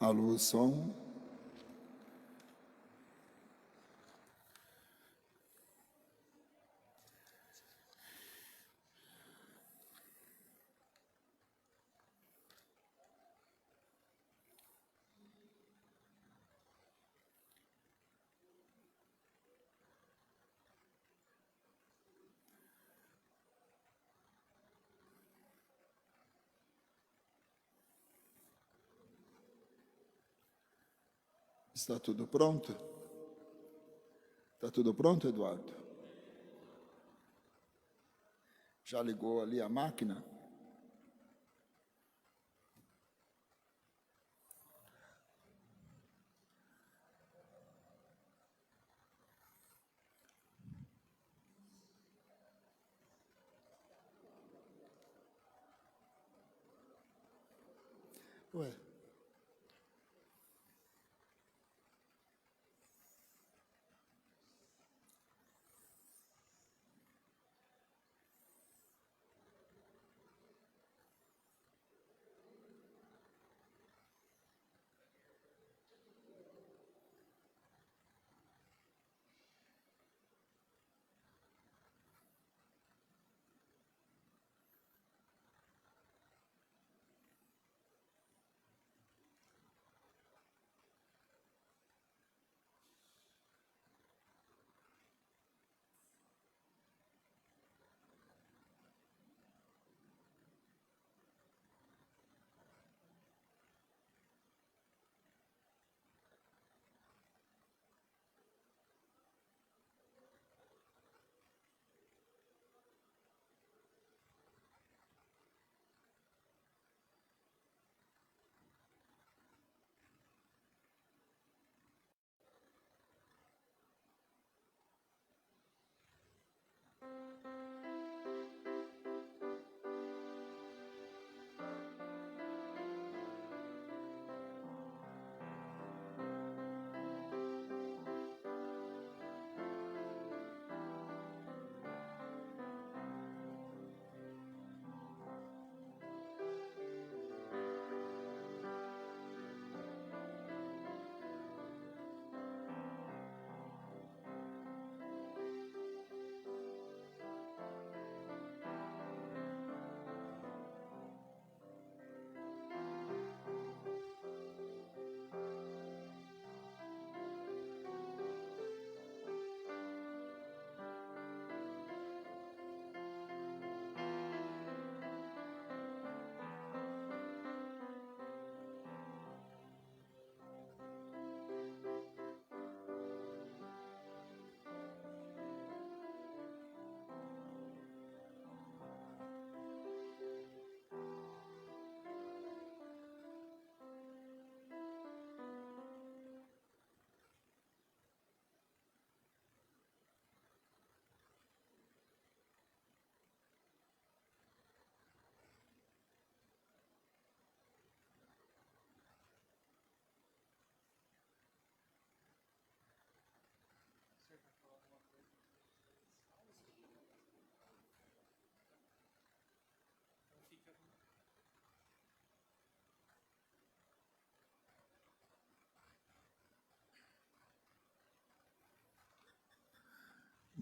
Alô, som. Está tudo pronto? Está tudo pronto, Eduardo? Já ligou ali a máquina? Ué.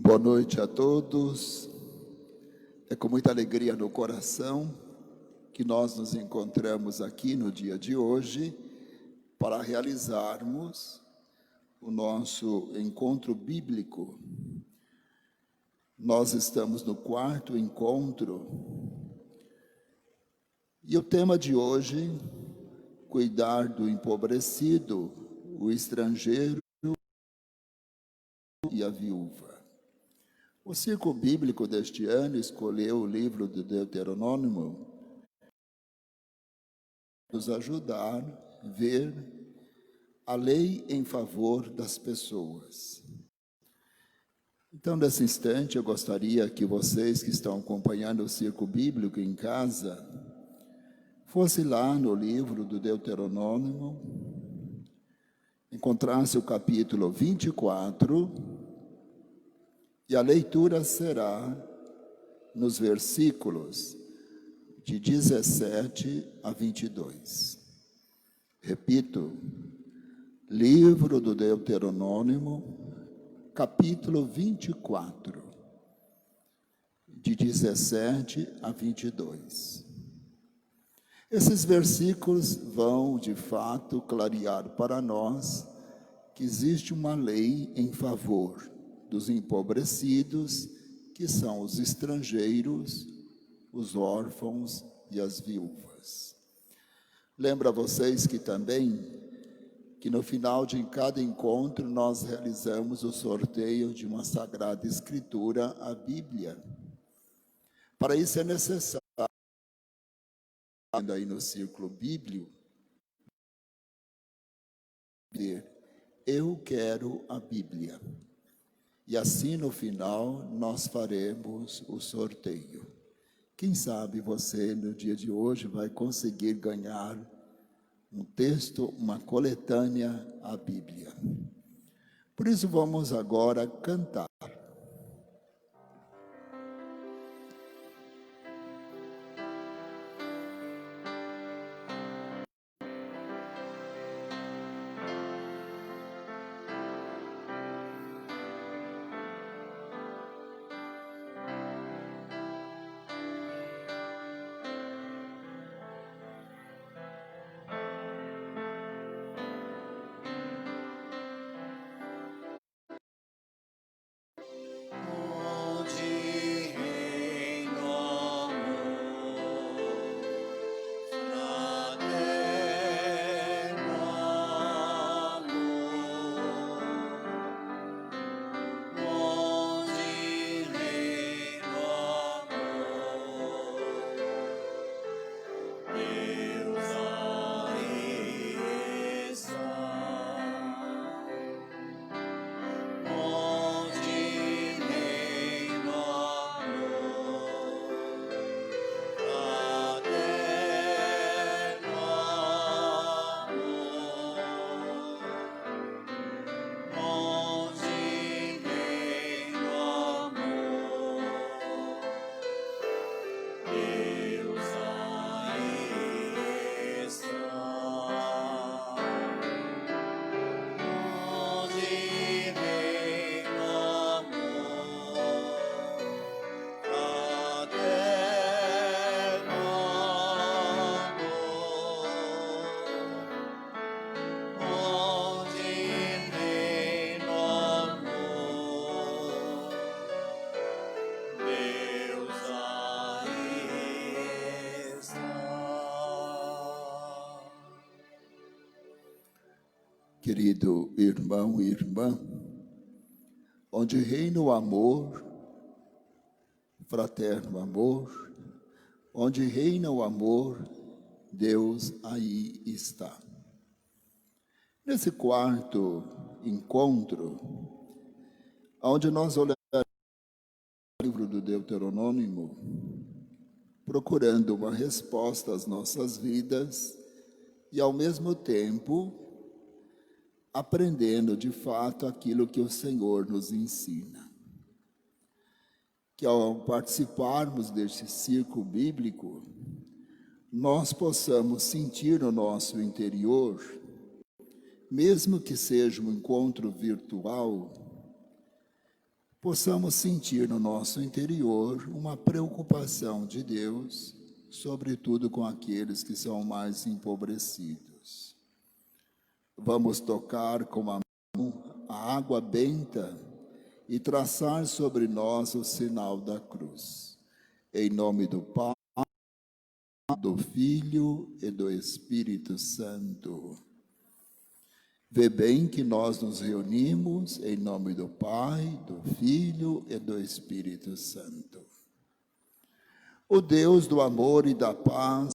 Boa noite a todos. É com muita alegria no coração que nós nos encontramos aqui no dia de hoje para realizarmos o nosso encontro bíblico. Nós estamos no 4º encontro e o tema de hoje, cuidar do empobrecido, o estrangeiro e a viúva. O círculo bíblico deste ano escolheu o livro de Deuteronômio para nos ajudar a ver a lei em favor das pessoas. Então, nesse instante, eu gostaria que vocês que estão acompanhando o círculo bíblico em casa, fosse lá no livro do Deuteronômio, encontrasse o capítulo 24, e a leitura será nos versículos de 17 a 22. Repito, livro do Deuteronômio, capítulo 24, de 17 a 22. Esses versículos vão, de fato, clarear para nós que existe uma lei em favor dos empobrecidos, que são os estrangeiros, os órfãos e as viúvas. Lembro a vocês que também, que no final de cada encontro nós realizamos o sorteio de uma Sagrada Escritura, a Bíblia. Para isso é necessário, aí no círculo bíblico, dizer, eu quero a Bíblia. E assim no final nós faremos o sorteio. Quem sabe você no dia de hoje vai conseguir ganhar um texto, uma coletânea, a Bíblia. Por isso vamos agora cantar. Querido irmão e irmã, onde reina o amor, fraterno amor, onde reina o amor, Deus aí está. Nesse quarto encontro, onde nós olhamos o livro do Deuteronômio, procurando uma resposta às nossas vidas e, ao mesmo tempo, aprendendo de fato aquilo que o Senhor nos ensina. Que ao participarmos deste círculo bíblico, nós possamos sentir no nosso interior, mesmo que seja um encontro virtual, possamos sentir no nosso interior uma preocupação de Deus, sobretudo com aqueles que são mais empobrecidos. Vamos tocar com a mão a água benta e traçar sobre nós o sinal da cruz. Em nome do Pai, do Filho e do Espírito Santo. Vê bem que nós nos reunimos em nome do Pai, do Filho e do Espírito Santo. O Deus do amor e da paz,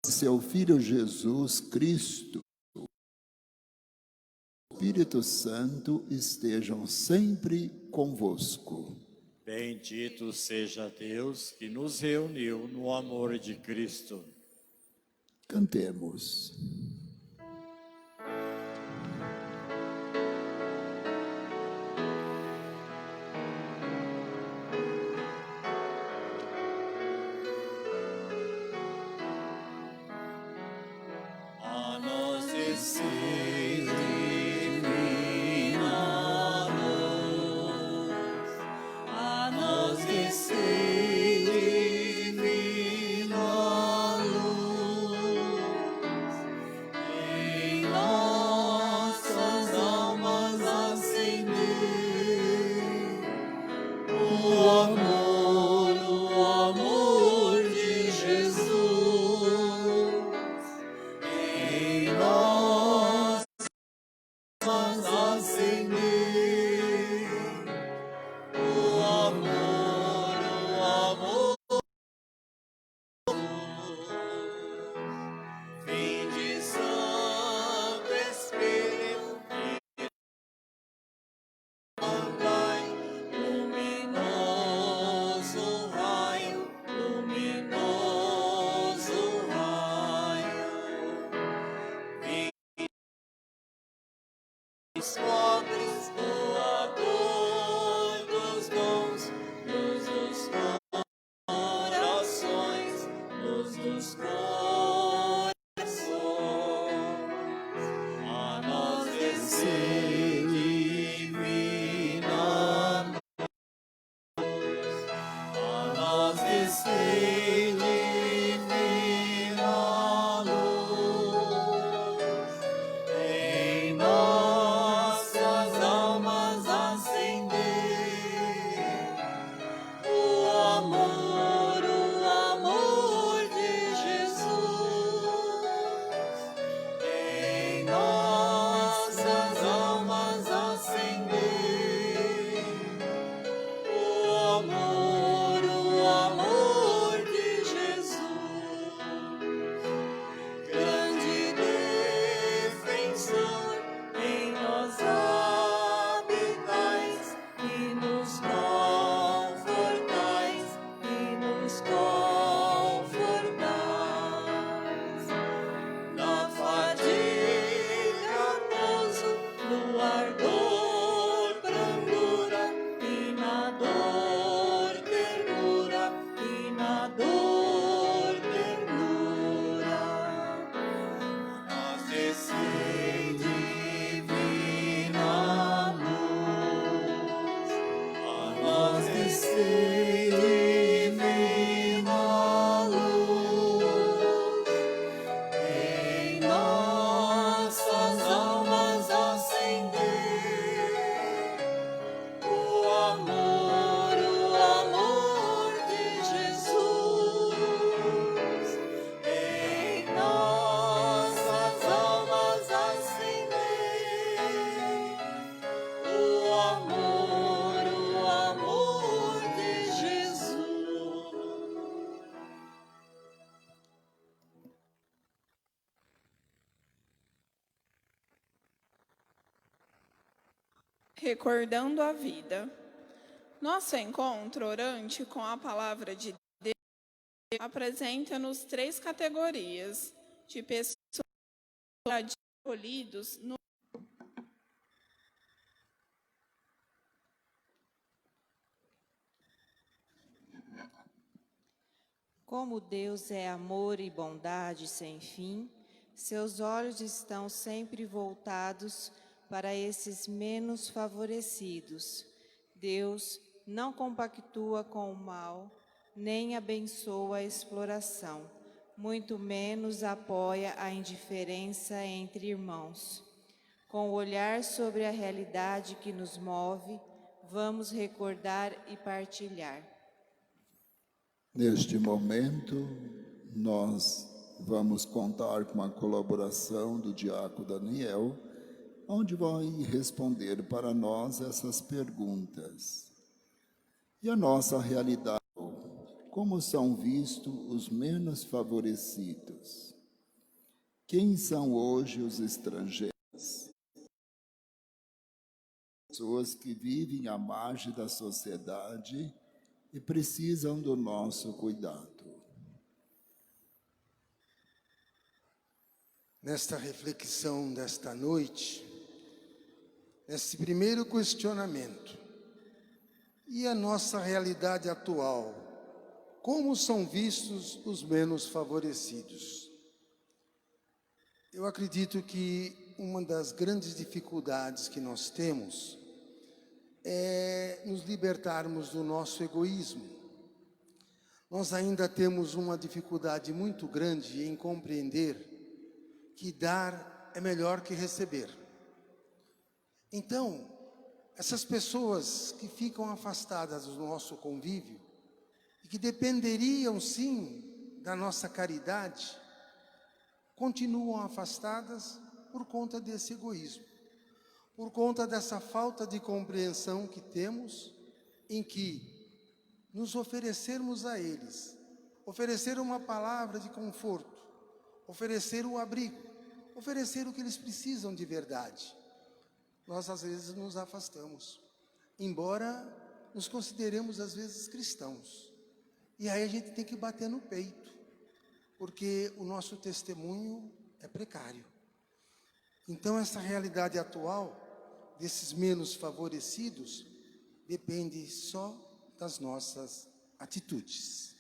seu Filho Jesus Cristo, o Espírito Santo estejam sempre convosco. Bendito seja Deus que nos reuniu no amor de Cristo. Cantemos. dos pobres, doador dos dons, luz dos corações, luz dos corações. A nós descer divina luz, a nós descer divina luz, em nossas almas acender o amor de Jesus. Em nossas almas acender o amor de Jesus. Grande defensor, em nós habitais e nos confortais, e nos confortais. Na fadiga pouso, no ardor brandura, e na dor ternura, e na dor ternura. Nós descer divina luz, a nós descer divina luz, em nossas almas acender o amor de Jesus. Em nossas almas acender o amor de Jesus. Recordando a vida. Nosso encontro orante com a palavra de Deus apresenta-nos 3 categorias de pessoas acolhidos no Como Deus é amor e bondade sem fim, seus olhos estão sempre voltados para esses menos favorecidos. Deus não compactua com o mal, nem abençoa a exploração, muito menos apoia a indiferença entre irmãos. Com o olhar sobre a realidade que nos move, vamos recordar e partilhar. Neste momento, nós vamos contar com a colaboração do diácono Daniel, onde vai responder para nós essas perguntas. E a nossa realidade, como são vistos os menos favorecidos? Quem são hoje os estrangeiros? Pessoas que vivem à margem da sociedade e precisam do nosso cuidado. Nesta reflexão desta noite, nesse primeiro questionamento, e a nossa realidade atual, como são vistos os menos favorecidos? Eu acredito que uma das grandes dificuldades que nós temos é nos libertarmos do nosso egoísmo. Nós ainda temos uma dificuldade muito grande em compreender que dar é melhor que receber. Então, essas pessoas que ficam afastadas do nosso convívio e que dependeriam sim da nossa caridade, continuam afastadas por conta desse egoísmo. Por conta dessa falta de compreensão que temos, em que nos oferecermos a eles, oferecer uma palavra de conforto, oferecer o abrigo, oferecer o que eles precisam de verdade, nós às vezes nos afastamos, embora nos consideremos às vezes cristãos. E aí a gente tem que bater no peito, porque o nosso testemunho é precário. Então essa realidade atual desses menos favorecidos depende só das nossas atitudes.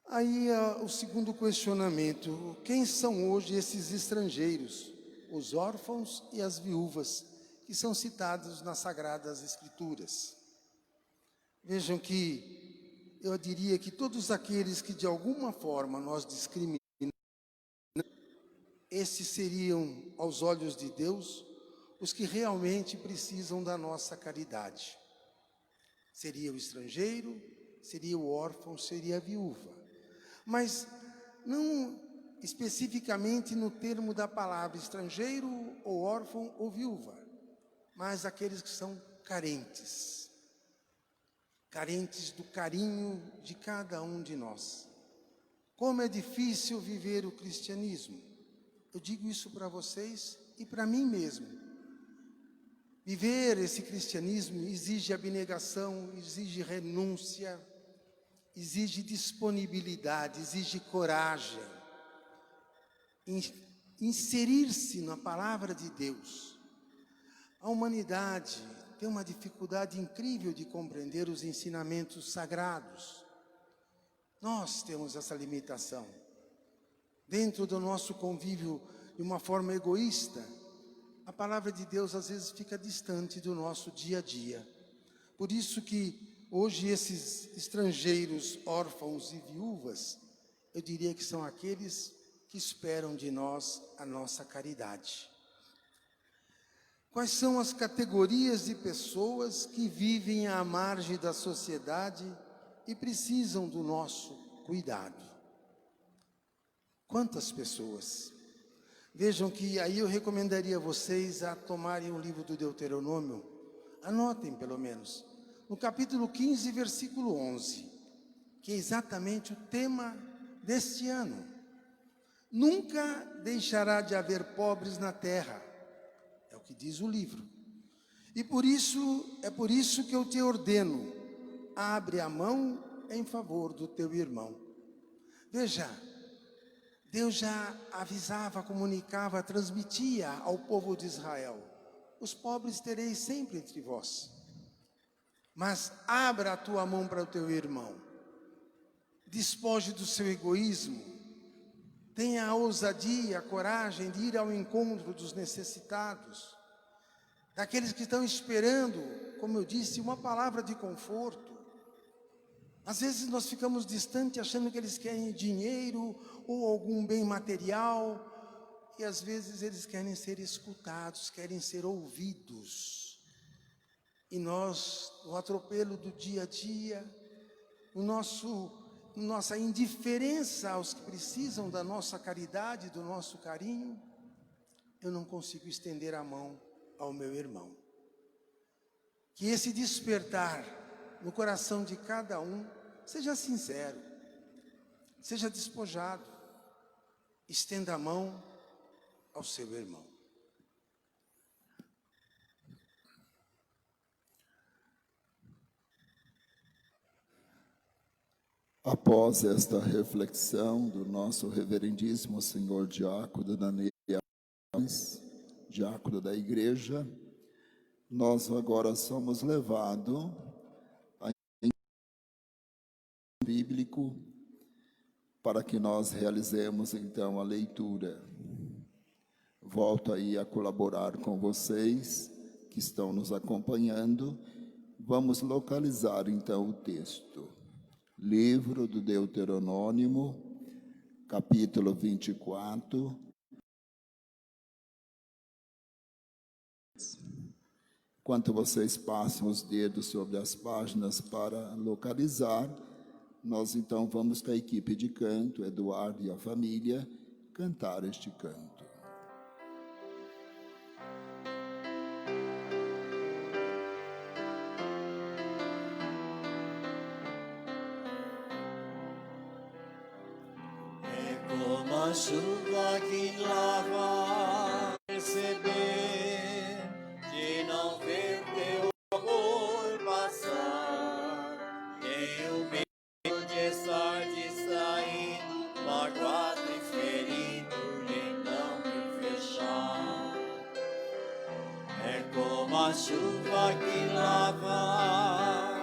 Aí o segundo questionamento: quem são hoje esses estrangeiros, os órfãos e as viúvas, que são citados nas Sagradas Escrituras? Vejam que eu diria que todos aqueles que de alguma forma nós discriminamos, esses seriam, aos olhos de Deus, os que realmente precisam da nossa caridade. Seria o estrangeiro, seria o órfão, seria a viúva. Mas não especificamente no termo da palavra estrangeiro, ou órfão, ou viúva, mas aqueles que são carentes. Carentes do carinho de cada um de nós. Como é difícil viver o cristianismo. Eu digo isso para vocês e para mim mesmo. Viver esse cristianismo exige abnegação, exige renúncia, exige disponibilidade, exige coragem. Inserir-se na palavra de Deus. A humanidade tem uma dificuldade incrível de compreender os ensinamentos sagrados. Nós temos essa limitação. Dentro do nosso convívio, de uma forma egoísta, a palavra de Deus às vezes fica distante do nosso dia a dia. Por isso que hoje esses estrangeiros, órfãos e viúvas, eu diria que são aqueles que esperam de nós a nossa caridade. Quais são as categorias de pessoas que vivem à margem da sociedade e precisam do nosso cuidado? Quantas pessoas? Vejam que aí eu recomendaria a vocês a tomarem o livro do Deuteronômio, anotem pelo menos, no capítulo 15, versículo 11, que é exatamente o tema deste ano. Nunca deixará de haver pobres na terra, é o que diz o livro. E por isso que eu te ordeno, abre a mão em favor do teu irmão. Veja, Deus já avisava, comunicava, transmitia ao povo de Israel: os pobres tereis sempre entre vós, mas abra a tua mão para o teu irmão, despoje do seu egoísmo, tenha a ousadia, a coragem de ir ao encontro dos necessitados, daqueles que estão esperando, como eu disse, uma palavra de conforto. Às vezes nós ficamos distantes achando que eles querem dinheiro ou algum bem material, e às vezes eles querem ser escutados, querem ser ouvidos. E nós, no atropelo do dia a dia, nossa indiferença aos que precisam da nossa caridade, do nosso carinho, eu não consigo estender a mão ao meu irmão. Que esse despertar no coração de cada um seja sincero, seja despojado, estenda a mão ao seu irmão. Após esta reflexão do nosso reverendíssimo senhor diácono Daniel, diácono da igreja, nós agora somos levados a bíblico para que nós realizemos então a leitura. Volto aí a colaborar com vocês que estão nos acompanhando. Vamos localizar então o texto. Livro do Deuteronômio, capítulo 24. Enquanto vocês passam os dedos sobre as páginas para localizar, nós então vamos com a equipe de canto, Eduardo e a família, cantar este canto. Como a chuva que lava, perceber de não ver teu amor passar. Tenho medo de estar distraído, magoado e ferido, e não me fechar. como a chuva que lava,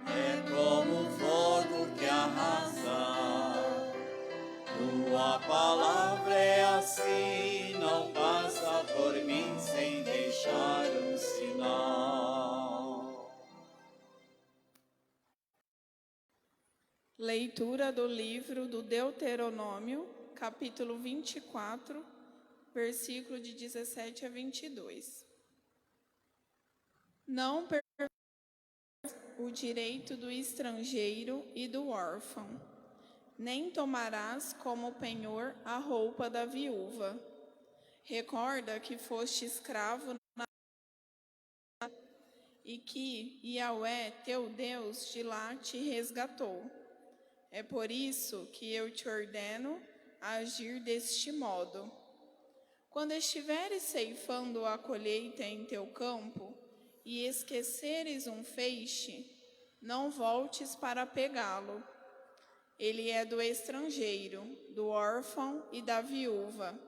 é como o fogo que arrasa. Tua palavra é assim, não passa por mim sem deixar um sinal. Leitura do livro do Deuteronômio, capítulo 24, versículo de 17 a 22. Não pervertas o direito do estrangeiro e do órfão, nem tomarás como penhor a roupa da viúva. Recorda que foste escravo e que Yahweh, teu Deus, de lá te resgatou. É por isso que eu te ordeno a agir deste modo. Quando estiveres ceifando a colheita em teu campo e esqueceres um feixe, não voltes para pegá-lo. Ele é do estrangeiro, do órfão e da viúva,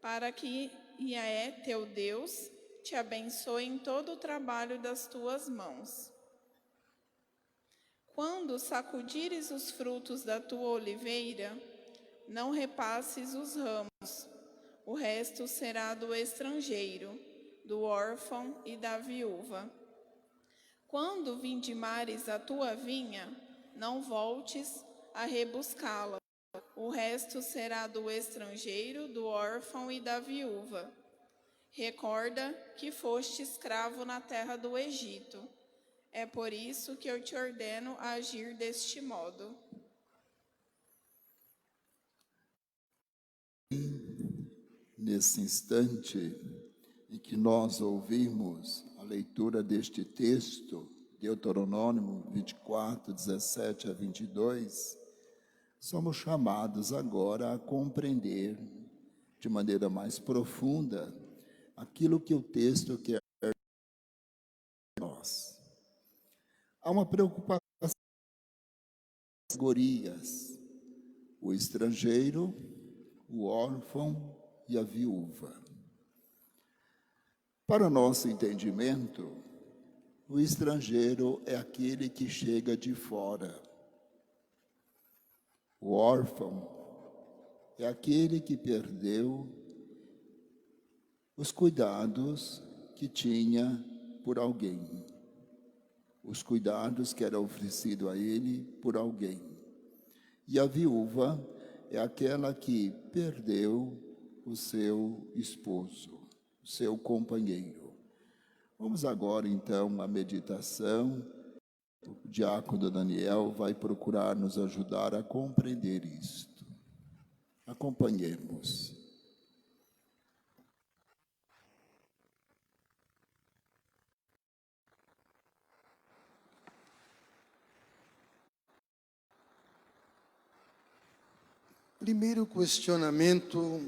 para que Yahweh, teu Deus, te abençoe em todo o trabalho das tuas mãos. Quando sacudires os frutos da tua oliveira, não repasses os ramos, o resto será do estrangeiro, do órfão e da viúva. Quando vindimares a tua vinha, não voltes a rebuscá-la, o resto será do estrangeiro, do órfão e da viúva. Recorda que foste escravo na terra do Egito. É por isso que eu te ordeno a agir deste modo. Nesse instante em que nós ouvimos a leitura deste texto, Deuteronômio 24, 17 a 22, somos chamados agora a compreender de maneira mais profunda aquilo que o texto quer para nós. Há uma preocupação com as categorias: o estrangeiro, o órfão e a viúva. Para nosso entendimento, o estrangeiro é aquele que chega de fora. O órfão é aquele que perdeu os cuidados que tinha por alguém, os cuidados que eram oferecidos a ele por alguém. E a viúva é aquela que perdeu o seu esposo, o seu companheiro. Vamos agora, então, à meditação. O diácono Daniel vai procurar nos ajudar a compreender isto. Acompanhemos. Primeiro questionamento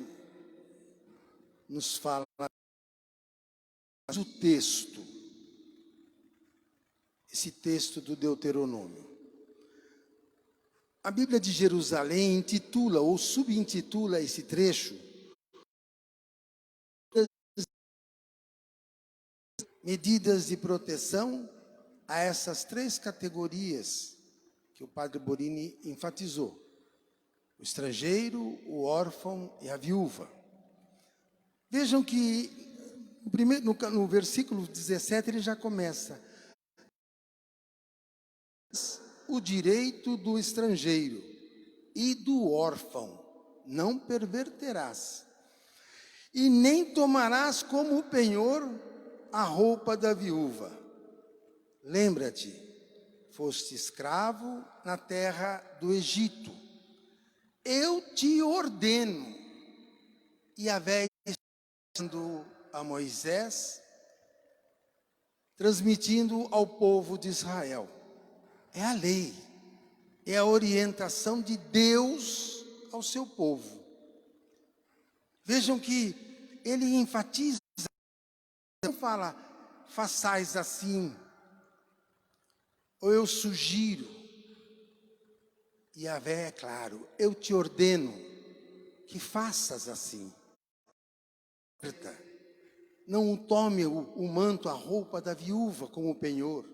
nos fala do texto, esse texto do Deuteronômio. A Bíblia de Jerusalém intitula ou subintitula esse trecho medidas de proteção a essas três categorias que o padre Borini enfatizou: o estrangeiro, o órfão e a viúva. Vejam que no versículo 17 ele já começa: o direito do estrangeiro e do órfão não perverterás, e nem tomarás como penhor a roupa da viúva. Lembra-te, foste escravo na terra do Egito. Eu te ordeno. Yahvé dizendo a Moisés, transmitindo ao povo de Israel. É a lei, é a orientação de Deus ao seu povo. Vejam que ele enfatiza, não fala, façais assim, ou eu sugiro. Yahvé é claro, eu te ordeno que faças assim. não tome o manto, a roupa da viúva como penhor.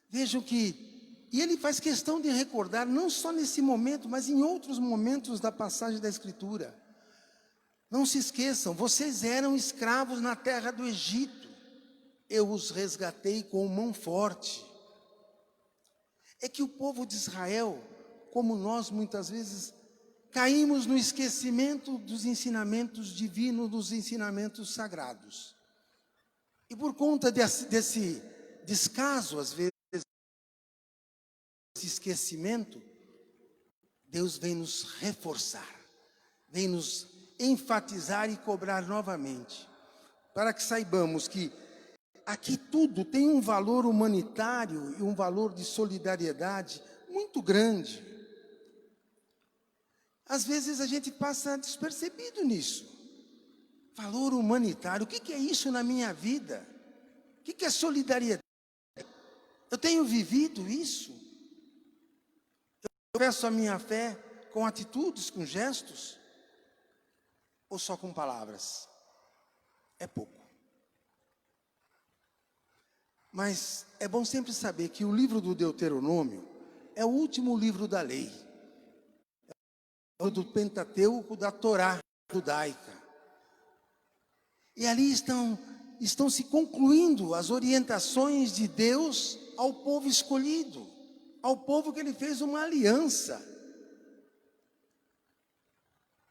Vejam que, e ele faz questão de recordar, não só nesse momento, mas em outros momentos da passagem da Escritura. Não se esqueçam, vocês eram escravos na terra do Egito. Eu os resgatei com mão forte. É que o povo de Israel, como nós muitas vezes, caímos no esquecimento dos ensinamentos divinos, dos ensinamentos sagrados. E por conta desse descaso, às vezes, esse esquecimento, Deus vem nos reforçar, vem nos enfatizar e cobrar novamente, para que saibamos que aqui tudo tem um valor humanitário e um valor de solidariedade muito grande. Às vezes a gente passa despercebido nisso. Valor humanitário, o que é isso na minha vida? O que é solidariedade? Eu tenho vivido isso? Eu peço a minha fé com atitudes, com gestos? Ou só com palavras? É pouco. Mas é bom sempre saber que o livro do Deuteronômio é o último livro da lei. É o do Pentateuco, da Torá judaica. E ali estão se concluindo as orientações de Deus ao povo escolhido, ao povo que ele fez uma aliança.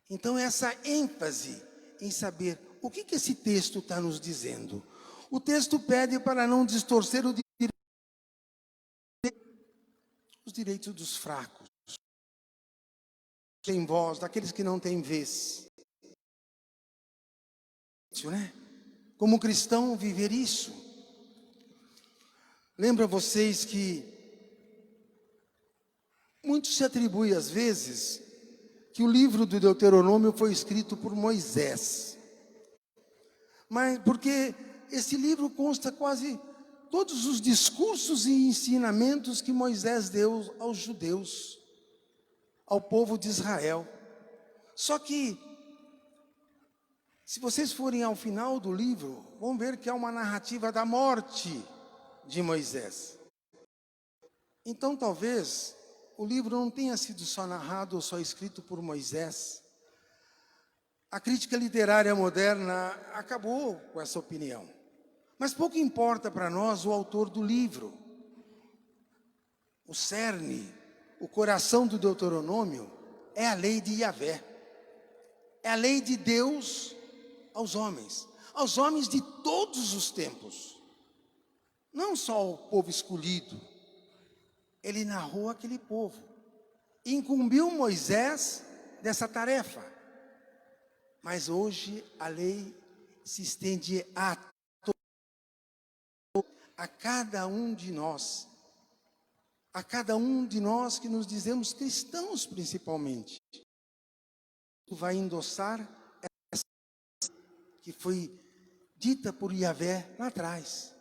Então essa ênfase em saber o que esse texto está nos dizendo. O texto pede para não distorcer os direitos dos fracos, sem voz, daqueles que não têm vez. Né? Como cristão, viver isso. Lembra vocês que muito se atribui às vezes que o livro do Deuteronômio foi escrito por Moisés. Mas porque esse livro consta quase todos os discursos e ensinamentos que Moisés deu aos judeus, ao povo de Israel. Só que, se vocês forem ao final do livro, vão ver que é uma narrativa da morte de Moisés. Então, talvez, o livro não tenha sido só narrado ou só escrito por Moisés. A crítica literária moderna acabou com essa opinião. Mas pouco importa para nós o autor do livro. O cerne, o coração do Deuteronômio é a lei de Yahvé. É a lei de Deus aos homens de todos os tempos. Não só o povo escolhido. Ele narrou aquele povo. Incumbiu Moisés dessa tarefa. Mas hoje a lei se estende a cada um de nós. A cada um de nós que nos dizemos cristãos principalmente. Vai endossar essa que foi dita por Yahvé lá atrás.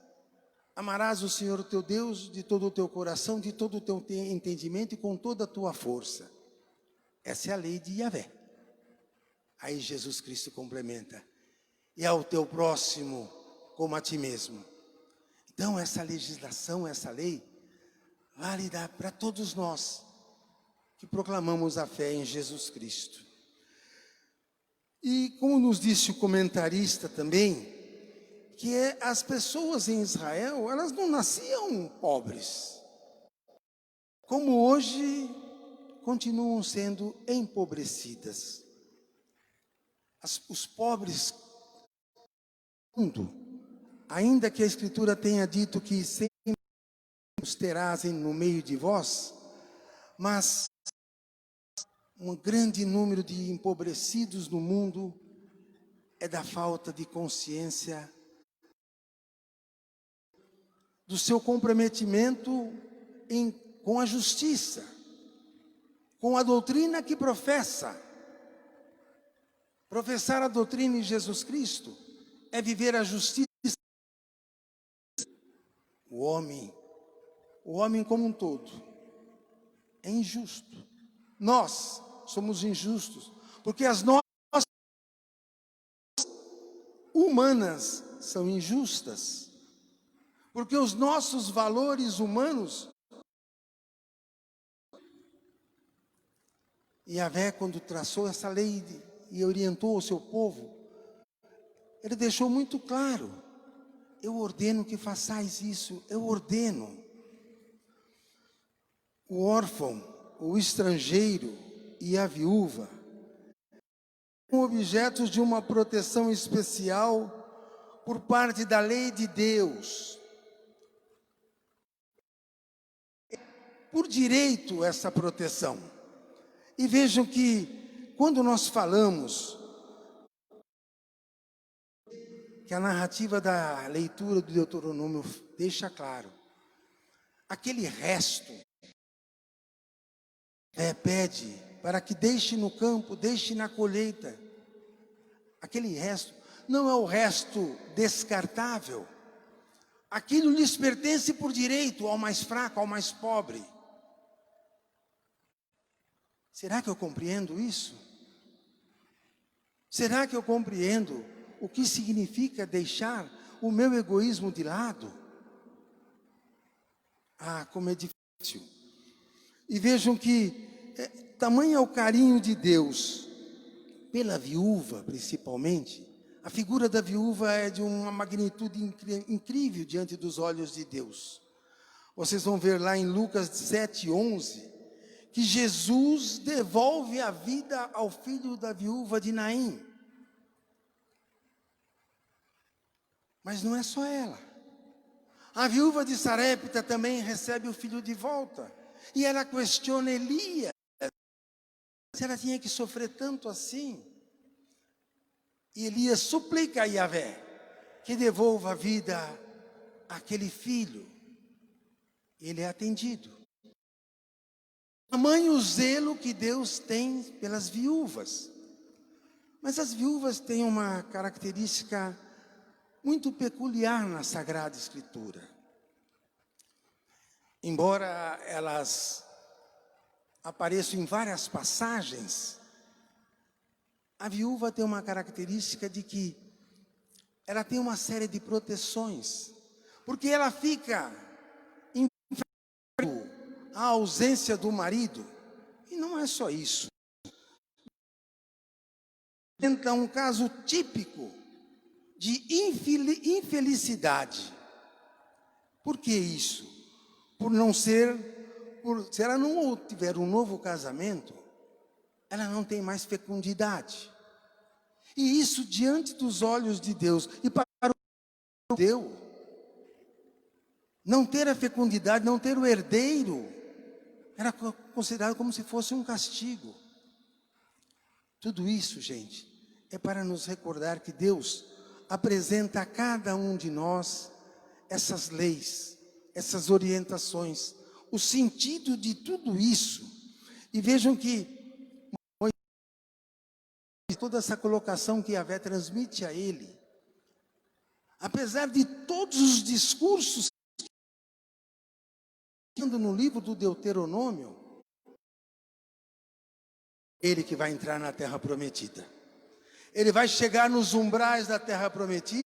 Amarás o Senhor teu Deus de todo o teu coração, de todo o teu entendimento e com toda a tua força. Essa é a lei de Yahvé. Aí Jesus Cristo complementa. E ao teu próximo como a ti mesmo. Então essa legislação, essa lei, vale para todos nós que proclamamos a fé em Jesus Cristo. E como nos disse o comentarista também, que as pessoas em Israel, elas não nasciam pobres. Como hoje, continuam sendo empobrecidas. Os pobres do mundo, ainda que a Escritura tenha dito que sempre os terás no meio de vós, mas um grande número de empobrecidos no mundo é da falta de consciência do seu comprometimento com a justiça, com a doutrina que professa. Professar a doutrina em Jesus Cristo é viver a justiça. O homem como um todo, é injusto. Nós somos injustos, porque as nossas humanas são injustas, porque os nossos valores humanos. E Yahvé, quando traçou essa lei e orientou o seu povo, ele deixou muito claro: eu ordeno que façais isso, eu ordeno. O órfão, o estrangeiro e a viúva são objetos de uma proteção especial por parte da lei de Deus. Por direito essa proteção. E vejam que quando nós falamos que a narrativa da leitura do Deuteronômio deixa claro, aquele resto pede para que deixe no campo, deixe na colheita. Aquele resto não é o resto descartável. Aquilo lhes pertence por direito ao mais fraco, ao mais pobre. Será que eu compreendo isso? Será que eu compreendo o que significa deixar o meu egoísmo de lado? Ah, como é difícil. E vejam que tamanho é o carinho de Deus pela viúva, principalmente. A figura da viúva é de uma magnitude incrível diante dos olhos de Deus. Vocês vão ver lá em Lucas 7:11, que Jesus devolve a vida ao filho da viúva de Naim. Mas não é só ela. A viúva de Sarepta também recebe o filho de volta. E ela questiona Elias, se ela tinha que sofrer tanto assim. E Elias suplica a Yahvé que devolva a vida àquele filho. Ele é atendido. Tamanho zelo que Deus tem pelas viúvas. Mas as viúvas têm uma característica muito peculiar na Sagrada Escritura. Embora elas apareçam em várias passagens, a viúva tem uma característica de que ela tem uma série de proteções, porque ela fica enfrentando a ausência do marido, e não é só isso. Então, um caso típico de infelicidade. Por que isso? Se ela não tiver um novo casamento, ela não tem mais fecundidade. E isso diante dos olhos de Deus. E para o Deus, não ter a fecundidade, não ter o herdeiro, era considerado como se fosse um castigo. Tudo isso, gente, é para nos recordar que Deus apresenta a cada um de nós essas leis, essas orientações, o sentido de tudo isso. E vejam que toda essa colocação que Yahvé transmite a ele, apesar de todos os discursos que andam no livro do Deuteronômio, ele que vai entrar na terra prometida. Ele vai chegar nos umbrais da terra prometida,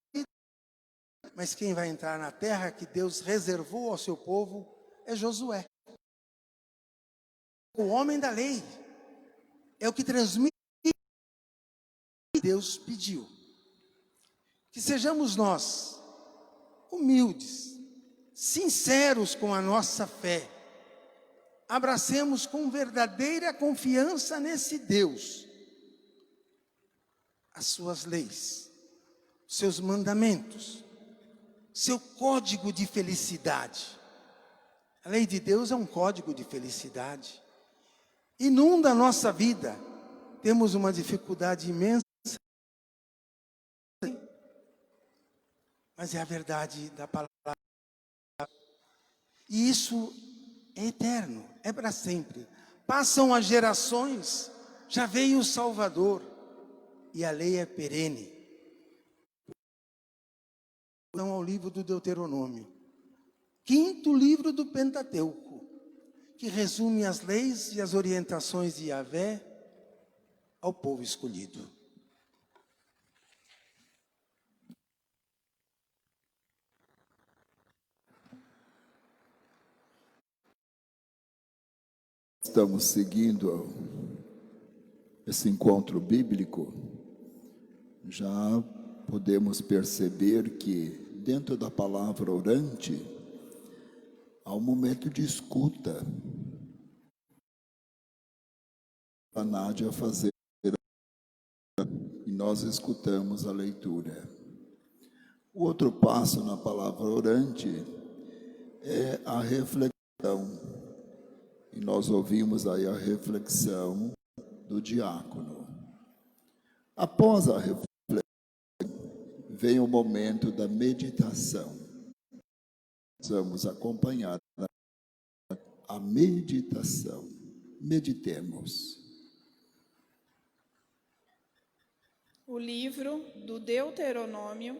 mas quem vai entrar na terra que Deus reservou ao seu povo é Josué. O homem da lei é o que transmite o que Deus pediu. Que sejamos nós humildes, sinceros com a nossa fé. Abracemos com verdadeira confiança nesse Deus as suas leis, seus mandamentos, seu código de felicidade. A lei de Deus é um código de felicidade. Inunda a nossa vida. Temos uma dificuldade imensa, mas é a verdade da palavra. E isso é eterno, é para sempre. Passam as gerações, já veio o Salvador, e a lei é perene. Então, ao livro do Deuteronômio, 5º livro do Pentateuco, que resume as leis e as orientações de Yahvé ao povo escolhido. estamos seguindo esse encontro bíblico, já podemos perceber que dentro da palavra orante há um momento de escuta. A Nádia fazer e nós escutamos a leitura. O outro passo na palavra orante é a reflexão. E nós ouvimos aí a reflexão do diácono. Após a reflexão, vem o momento da meditação. Vamos acompanhar a meditação. Meditemos. O livro do Deuteronômio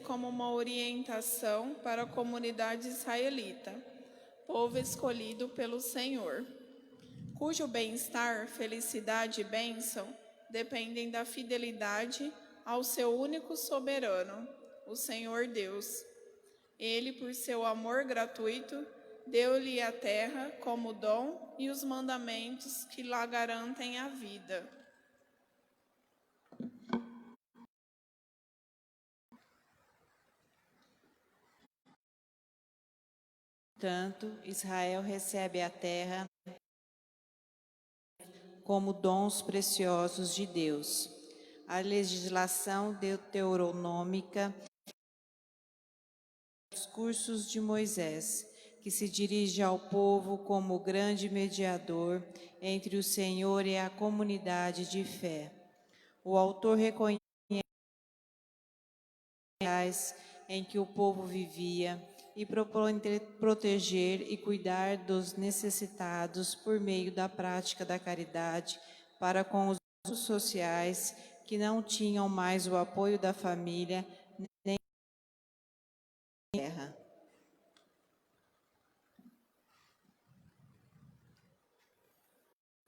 como uma orientação para a comunidade israelita, povo escolhido pelo Senhor, cujo bem-estar, felicidade e bênção dependem da fidelidade ao seu único soberano, o Senhor Deus. Ele, por seu amor gratuito, deu-lhe a terra como dom e os mandamentos que lá garantem a vida. Portanto, Israel recebe a terra como dons preciosos de Deus. A legislação deuteronômica, os cursos de Moisés, que se dirige ao povo como grande mediador entre o Senhor e a comunidade de fé. O autor reconhece em que o povo vivia e propõe proteger e cuidar dos necessitados por meio da prática da caridade para com os grupos sociais que não tinham mais o apoio da família nem da terra.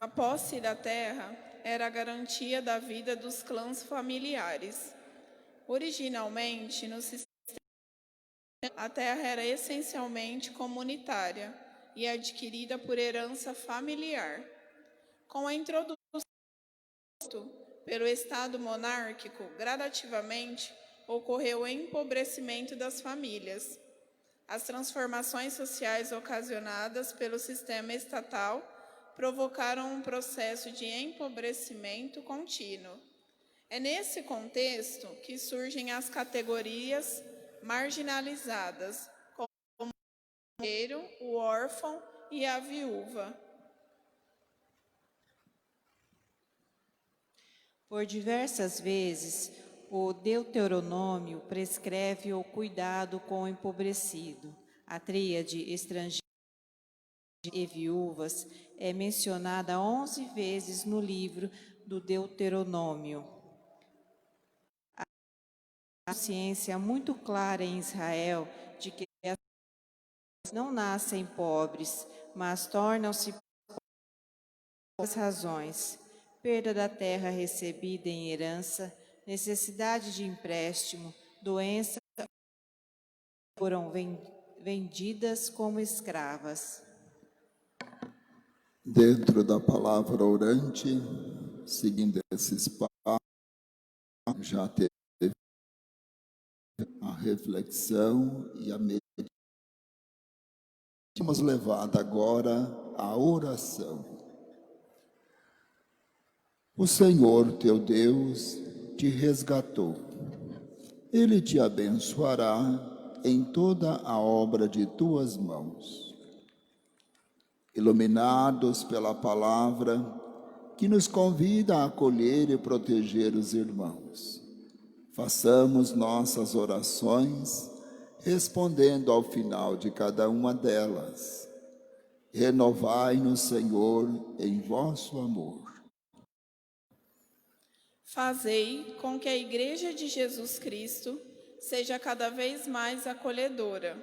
A posse da terra era a garantia da vida dos clãs familiares. Originalmente, no sistema, a terra era essencialmente comunitária e adquirida por herança familiar. Com a introdução pelo Estado monárquico, gradativamente ocorreu o empobrecimento das famílias. As transformações sociais ocasionadas pelo sistema estatal provocaram um processo de empobrecimento contínuo. É nesse contexto que surgem as categorias marginalizadas, como o estrangeiro, o órfão e a viúva. Por diversas vezes, o Deuteronômio prescreve o cuidado com o empobrecido. A tríade estrangeiro e viúvas é mencionada 11 vezes no livro do Deuteronômio. A consciência muito clara em Israel de que as pessoas não nascem pobres, mas tornam-se pobres por duas razões: perda da terra recebida em herança, necessidade de empréstimo, doença, foram vendidas como escravas. Dentro da palavra orante, seguindo esses passos, já teve a reflexão e a meditação. Vamos levar agora à oração. O Senhor teu Deus te resgatou. Ele te abençoará em toda a obra de tuas mãos. Iluminados pela palavra que nos convida a acolher e proteger os irmãos, façamos nossas orações respondendo ao final de cada uma delas. Renovai-nos, Senhor, em vosso amor. Fazei com que a Igreja de Jesus Cristo seja cada vez mais acolhedora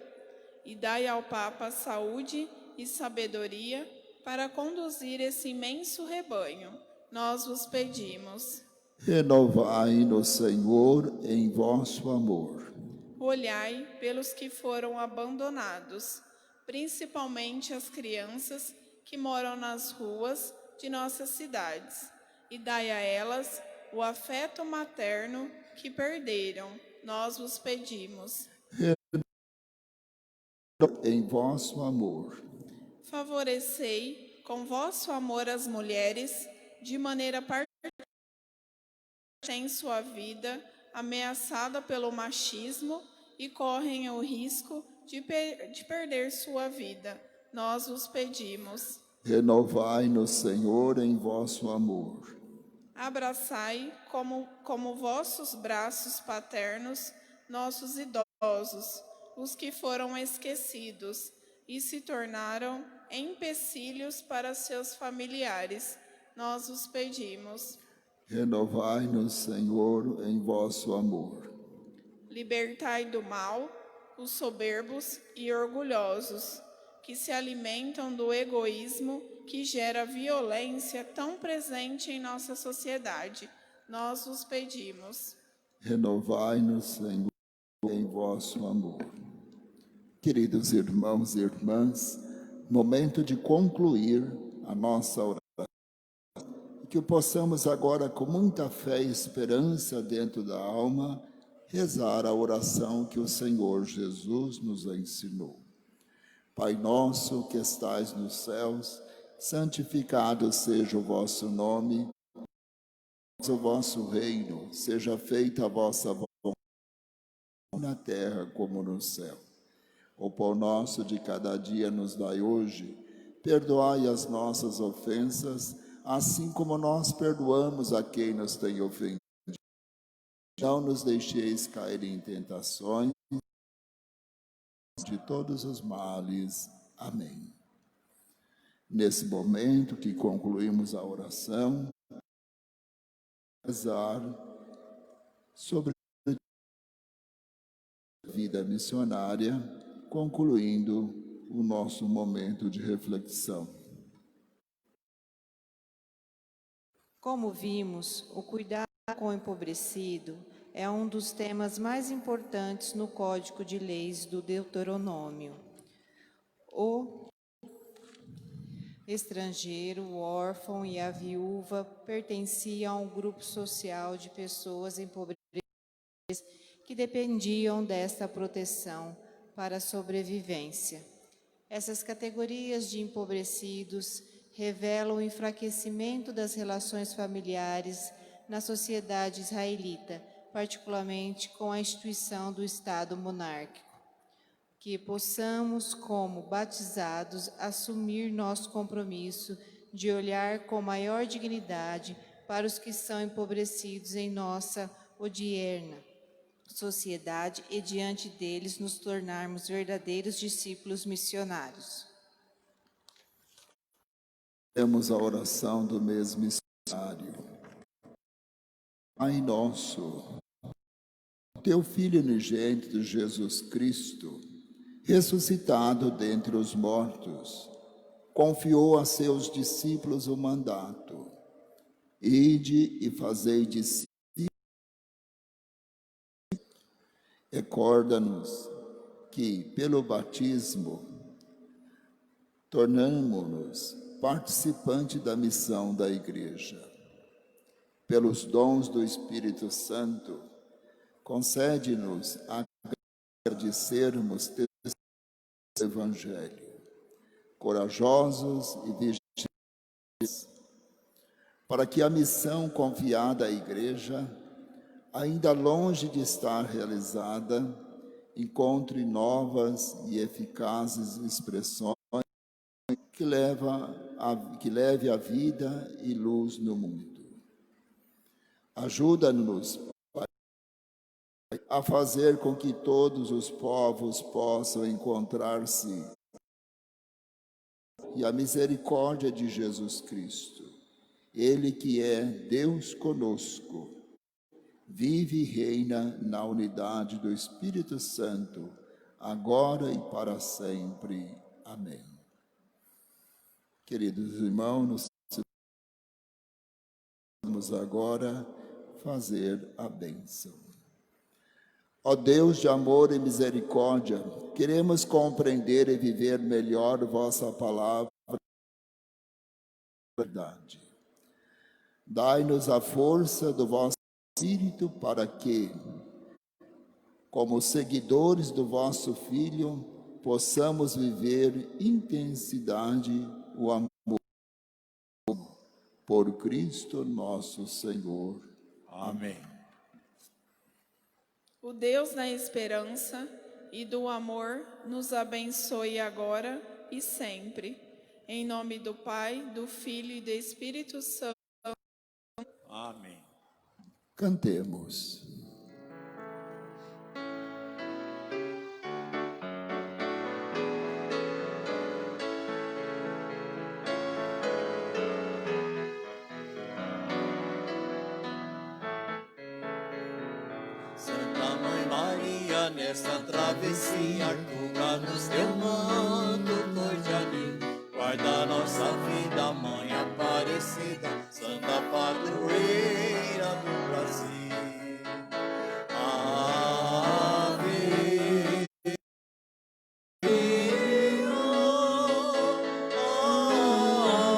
e dai ao Papa saúde e sabedoria para conduzir esse imenso rebanho. Nós vos pedimos. Renovai-nos, Senhor, em vosso amor. Olhai pelos que foram abandonados, principalmente as crianças que moram nas ruas de nossas cidades, e dai a elas o afeto materno que perderam, nós vos pedimos. Em vosso amor, Favorecei com vosso amor as mulheres, de maneira particular em sua vida ameaçada pelo machismo e correm o risco de perder sua vida. Nós vos pedimos. renovai-nos, Senhor, em vosso amor. Abraçai como vossos braços paternos nossos idosos, os que foram esquecidos e se tornaram empecilhos para seus familiares. Nós os pedimos. Renovai-nos, Senhor, em vosso amor. Libertai do mal os soberbos e orgulhosos, que se alimentam do egoísmo que gera violência tão presente em nossa sociedade. Nós os pedimos. Renovai-nos, Senhor, em vosso amor. Queridos irmãos e irmãs, momento de concluir a nossa oração. Que possamos agora, com muita fé e esperança dentro da alma, rezar a oração que o Senhor Jesus nos ensinou. Pai nosso que estais nos céus, santificado seja o vosso nome, o vosso reino, seja feita a vossa vontade, na terra como no céu. O pão nosso de cada dia nos dai hoje, perdoai as nossas ofensas, assim como nós perdoamos a quem nos tem ofendido. Não nos deixeis cair em tentações, de todos os males. Amém. Nesse momento que concluímos a oração, rezar sobre a vida missionária, concluindo o nosso momento de reflexão. Como vimos, o cuidado com o empobrecido é um dos temas mais importantes no Código de Leis do Deuteronômio. O estrangeiro, o órfão e a viúva pertenciam a um grupo social de pessoas empobrecidas que dependiam desta proteção para a sobrevivência. Essas categorias de empobrecidos revelam o enfraquecimento das relações familiares na sociedade israelita, particularmente com a instituição do Estado monárquico. Que possamos, como batizados, assumir nosso compromisso de olhar com maior dignidade para os que são empobrecidos em nossa odierna sociedade e diante deles nos tornarmos verdadeiros discípulos missionários. Temos a oração do mês missionário. Pai nosso, teu Filho unigênito Jesus Cristo, ressuscitado dentre os mortos, confiou a seus discípulos o mandato: ide e fazei discípulos. Recorda-nos que, pelo batismo, tornamo-nos participantes da missão da Igreja. Pelos dons do Espírito Santo, concede-nos a graça de sermos testemunhas do Evangelho, corajosos e vigilantes, para que a missão confiada à Igreja, ainda longe de estar realizada, encontre novas e eficazes expressões que leve a vida e luz no mundo. Ajuda-nos, Pai, a fazer com que todos os povos possam encontrar-se e a misericórdia de Jesus Cristo, Ele que é Deus conosco, vive e reina na unidade do Espírito Santo, agora e para sempre. Amém. Queridos irmãos, vamos agora fazer a bênção. Ó Deus de amor e misericórdia, queremos compreender e viver melhor vossa palavra verdade. Dai-nos a força do vosso Espírito para que, como seguidores do vosso Filho, possamos viver intensidade o amor por Cristo nosso Senhor. Amém. O Deus da esperança e do amor nos abençoe agora e sempre. Em nome do Pai, do Filho e do Espírito Santo. Amém. Cantemos. Santa Mãe Maria, nesta travessia, cubra-nos teu manto cordialil. Guarda nossa vida, Mãe Aparecida, Santa Padroeira do Brasil. Ave,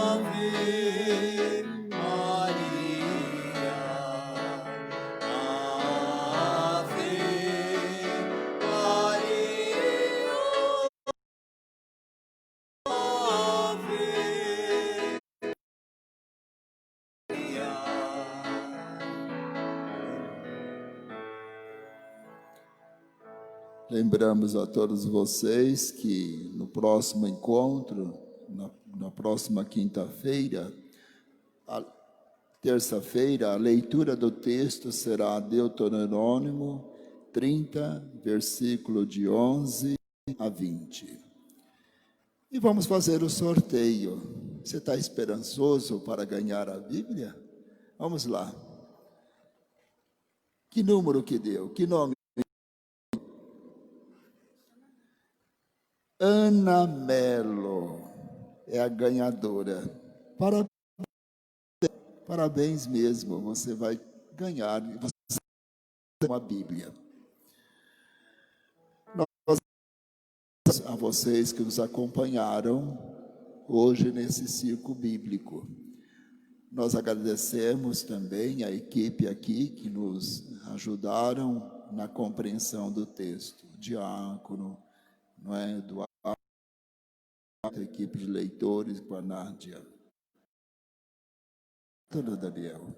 Ave Maria. Ave Lembramos a todos vocês que no próximo encontro, na próxima quinta-feira, terça-feira, a leitura do texto será Deuteronômio 30, versículo de 11 a 20. E vamos fazer o sorteio. Você está esperançoso para ganhar a Bíblia? Vamos lá. Que número que deu? Que nome? Ana Melo é a ganhadora. Parabéns mesmo, você vai ganhar uma Bíblia. Nós a vocês que nos acompanharam hoje nesse circo bíblico. Nós agradecemos também a equipe aqui que nos ajudaram na compreensão do texto. Diácono, não é? A equipe de leitores com a Nádia. Tudo, Daniel.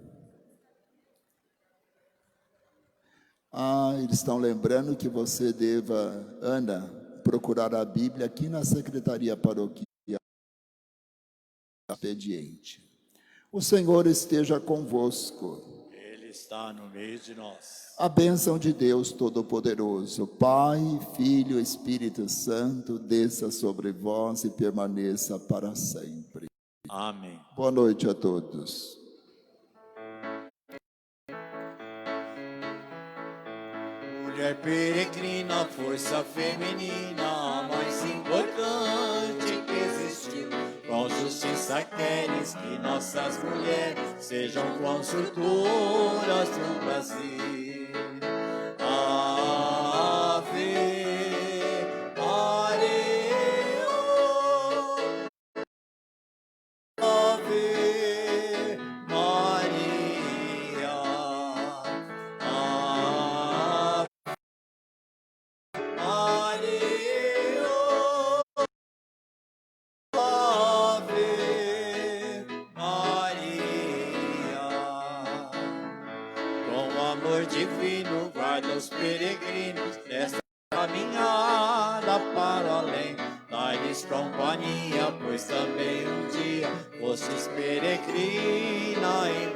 Eles estão lembrando que você deva, Ana, procurar a Bíblia aqui na Secretaria Paroquial Expediente. O Senhor esteja convosco. Ele está no meio de nós. A bênção de Deus Todo-Poderoso, Pai, Filho, Espírito Santo, desça sobre vós e permaneça para sempre. Amém. Boa noite a todos. Mulher peregrina, força feminina, a mais importante que existiu. Com justiça queres que nossas mulheres sejam consultoras do Brasil. Ave Maria, Ave Maria, Ave Maria, Ave Maria. Com amor divino guarda os peregrinos nesta caminhada para o além. Dai-lhes companhia, pois também um dia fostes peregrina em